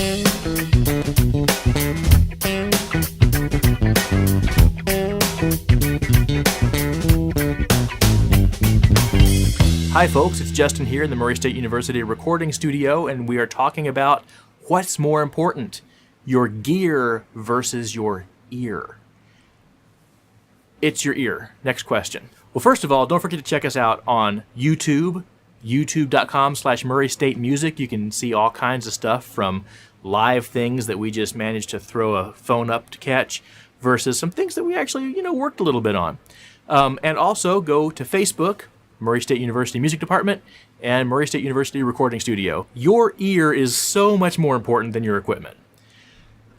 Hi folks, it's Justin here in the Murray State University recording studio, and we are talking about what's more important, your gear versus your ear. It's your ear. Next question. Well, first of all, don't forget to check us out on YouTube, youtube.com/Murray State Music. You can see all kinds of stuff from live things that we just managed to throw a phone up to catch versus some things that we actually, worked a little bit on. And also go to Facebook, Murray State University Music Department, and Murray State University Recording Studio. Your ear is so much more important than your equipment.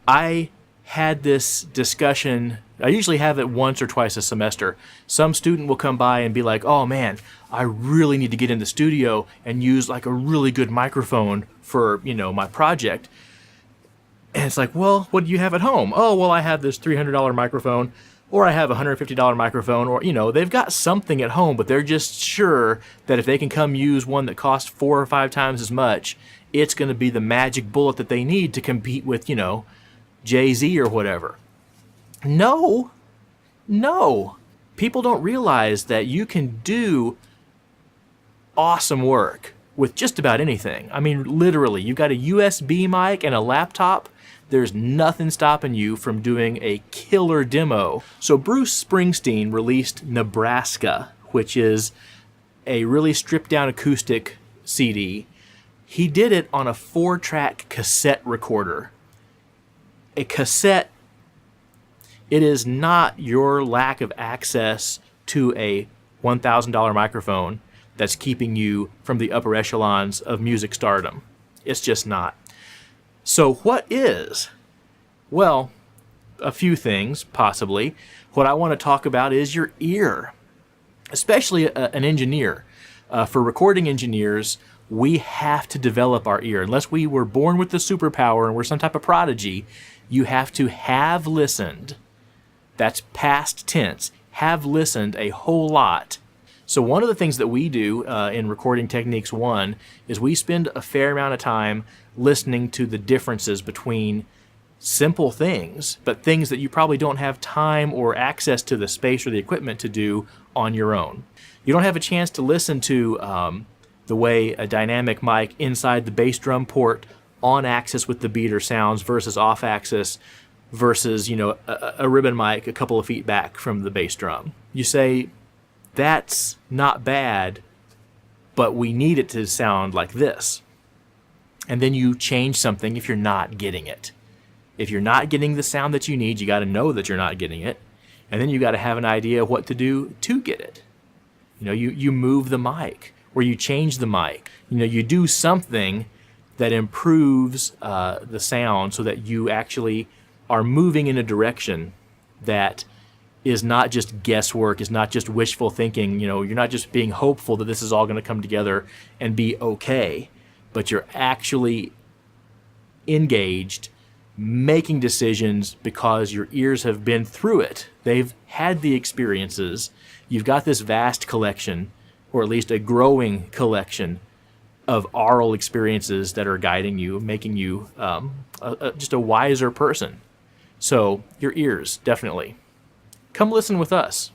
I had this discussion, I usually have it once or twice a semester. Some student will come by and be like, oh man, I really need to get in the studio and use like a really good microphone for, my project. And it's like, well, what do you have at home? Oh, well, I have this $300 microphone, or I have a $150 microphone, or, they've got something at home, but they're just sure that if they can come use one that costs 4 or 5 times as much, it's going to be the magic bullet that they need to compete with, Jay-Z or whatever. No. People don't realize that you can do awesome work with just about anything. I mean, literally, you got a USB mic and a laptop. There's nothing stopping you from doing a killer demo. So Bruce Springsteen released Nebraska, which is a really stripped down acoustic CD. He did it on a 4-track cassette recorder. A cassette, it is not your lack of access to a $1,000 microphone that's keeping you from the upper echelons of music stardom. It's just not. So what is? Well, a few things, possibly. What I want to talk about is your ear, especially an engineer. For recording engineers, we have to develop our ear. Unless we were born with the superpower and we're some type of prodigy, you have to have listened. That's past tense. Have listened a whole lot. So one of the things that we do in Recording Techniques 1 is we spend a fair amount of time listening to the differences between simple things, but things that you probably don't have time or access to the space or the equipment to do on your own. You don't have a chance to listen to the way a dynamic mic inside the bass drum port on axis with the beater sounds versus off axis versus, a ribbon mic a couple of feet back from the bass drum. You say, that's not bad, but we need it to sound like this. And then you change something if you're not getting it. If you're not getting the sound that you need, you got to know that you're not getting it. And then you got to have an idea of what to do to get it. You move the mic, or you change the mic. You do something that improves the sound so that you actually are moving in a direction that is not just guesswork, is not just wishful thinking. You're not just being hopeful that this is all going to come together and be okay, but you're actually engaged, making decisions because your ears have been through it. They've had the experiences. You've got this vast collection, or at least a growing collection of aural experiences that are guiding you, making you just a wiser person. So your ears, definitely. Come listen with us.